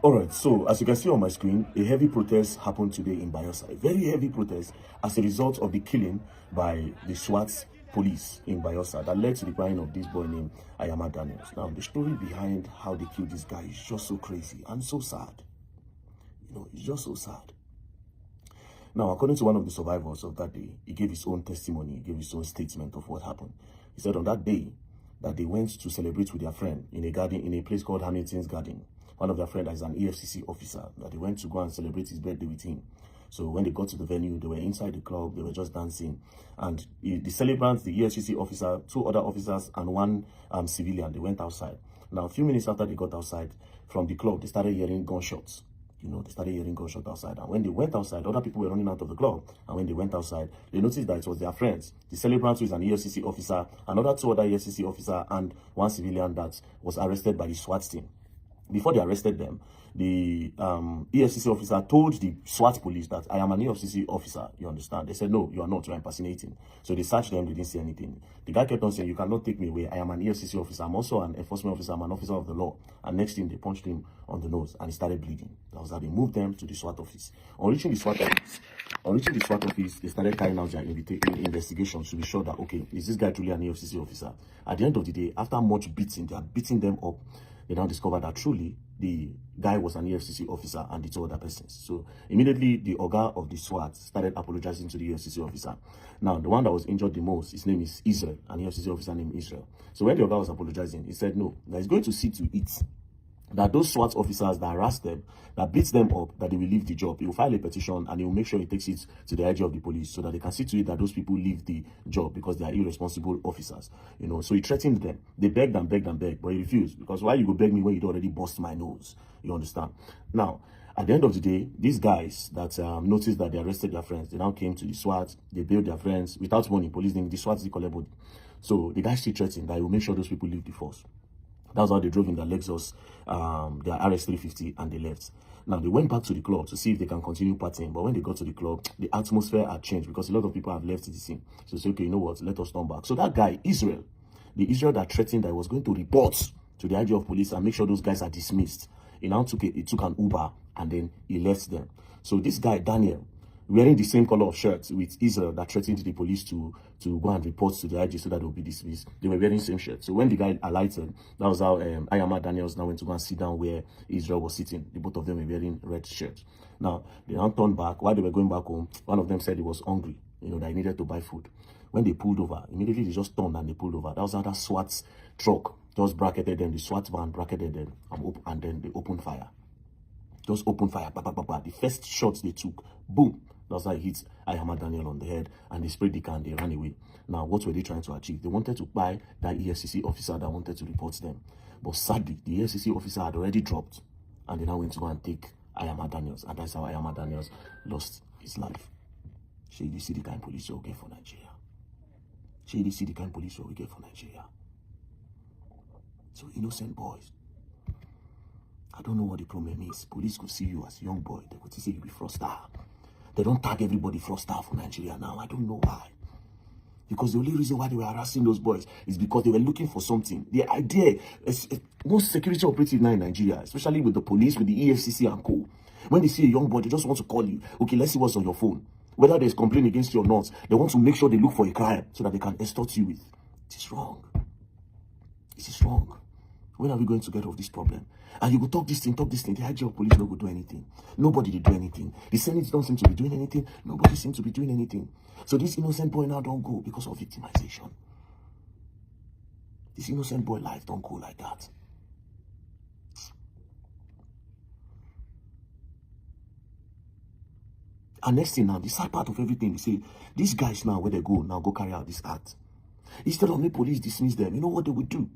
All right, so as you can see on my screen, a heavy protest happened today in Bayelsa. A very heavy protest as a result of the killing by the SWAT police in Bayelsa that led to the crying of this boy named Ayama Daniels. Now, the story behind how they killed this guy is just so crazy and so sad. You know, it's just so sad. Now, according to one of the survivors of that day, he gave his own testimony, he gave his own statement of what happened. He said on that day that they went to celebrate with their friend in a garden, in a place called Hamilton's Garden. One of their friends is an EFCC officer, that they went to go and celebrate his birthday with him. So when they got to the venue, they were inside the club, they were just dancing. And the celebrants, the EFCC officer, two other officers, and one civilian, they went outside. Now, a few minutes after they got outside from the club, they started hearing gunshots. You know, they started hearing gunshots outside. And when they went outside, other people were running out of the club. And when they went outside, they noticed that it was their friends. The celebrant, who is an EFCC officer, another two other EFCC officer, and one civilian that was arrested by the SWAT team. Before they arrested them, the EFCC officer told the SWAT police that I am an EFCC officer, you understand? They said, no, you are not, you are impersonating. So they searched them, they didn't see anything. The guy kept on saying, you cannot take me away. I am an EFCC officer. I'm also an enforcement officer. I'm an officer of the law. And next thing, they punched him on the nose and he started bleeding. That was how they moved them to the SWAT office. On reaching the SWAT office, they started carrying out their investigations to be sure that, okay, is this guy truly an EFCC officer? At the end of the day, after much beating, they are beating them up. They now discovered that truly the guy was an EFCC officer and the two other persons. So immediately the Oga of the SWAT started apologizing to the EFCC officer. Now, the one that was injured the most, his name is Israel, an EFCC officer named Israel. So when the Oga was apologizing, he said, no, that he's going to see to it that those SWAT officers that harassed them, that beats them up, that they will leave the job. He will file a petition and he will make sure he takes it to the IG of the police so that they can see to it that those people leave the job because they are irresponsible officers. You know, so he threatened them. They begged and begged and begged, but he refused because why you go beg me when you already bust my nose? You understand? Now, at the end of the day, these guys that noticed that they arrested their friends, they now came to the SWAT, they bailed their friends without money. Police didn't, the SWAT is the collect body. So the guys still threatened that he will make sure those people leave the force. That's how they drove in their Lexus, their RS350, and they left. Now, they went back to the club to see if they can continue partying. But when they got to the club, the atmosphere had changed because a lot of people have left the scene. So they said, okay, you know what, let us turn back. So that guy, Israel, the Israel that threatened that he was going to report to the IG of police and make sure those guys are dismissed, he now took an Uber and then he left them. So this guy, Daniel, wearing the same color of shirt with Israel that threatened the police to go and report to the IG so that they will be dismissed. They were wearing the same shirt. So when the guy alighted, that was how Ayama Daniels now went to go and sit down where Israel was sitting. The both of them were wearing red shirts. Now, they now turned back. While they were going back home, one of them said he was hungry, you know, that he needed to buy food. When they pulled over, immediately they just turned and they pulled over. That was how that SWAT truck just bracketed them. The SWAT van bracketed them and then they opened fire. Just opened fire. Bah, bah, bah, bah. The first shots they took, boom. That's how it hit Ayama Daniel on the head and they sprayed the car and they ran away. Now, what were they trying to achieve? They wanted to buy that EFCC officer that wanted to report them. But sadly, the EFCC officer had already dropped and they now went to go and take Ayama Daniels. And that's how Ayama Daniels lost his life. So you see the kind of police you get for Nigeria. So you see the kind of police you get for Nigeria. So innocent boys. I don't know what the problem is. Police could see you as a young boy. They could say you be fraudster. They don't tag everybody fraudster for Nigeria now. I don't know why. Because the only reason why they were harassing those boys is because they were looking for something. The idea is most security operative now in Nigeria, especially with the police, with the EFCC and co. When they see a young boy, they just want to call you. Okay, let's see what's on your phone. Whether there's complaint against you or not, they want to make sure they look for a crime so that they can extort you with. It is wrong. It is wrong. When are we going to get off this problem? And you go talk this thing. The IG of police no go do anything. Nobody did do anything. The Senate don't seem to be doing anything. Nobody seems to be doing anything. So this innocent boy now don't go because of victimization. This innocent boy life don't go like that. And next thing now, the sad part of everything, you see, these guys now, where they go, now go carry out this act. Instead of the police dismiss them, you know what they would do?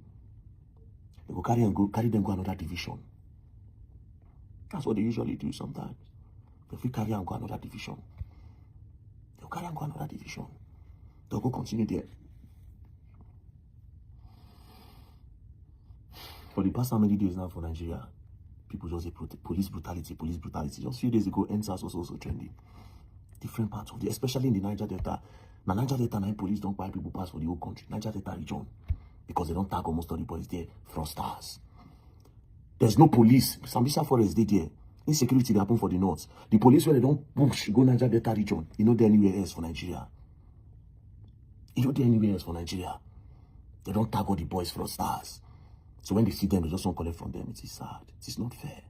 They will carry them go another division. That's what they usually do sometimes. If we carry and go another division, they'll carry and go another division. They'll go continue there. For the past how many days now for Nigeria, people just say police brutality, police brutality. Just a few days ago, NSAS was also trending. Different parts of the, especially in the Niger Delta. Now Niger Delta, now police don't buy people pass for the whole country. Niger Delta region. Because they don't tag almost all the boys there, fraudsters. There's no police. Sambisa Forest did there. Insecurity, they happen for the north. The police, where they don't push, go Niger Delta region. You know, they're anywhere else for Nigeria. You know, they're anywhere else for Nigeria. They don't tag all the boys from stars. So when they see them, they just don't collect from them. It is sad. It is not fair.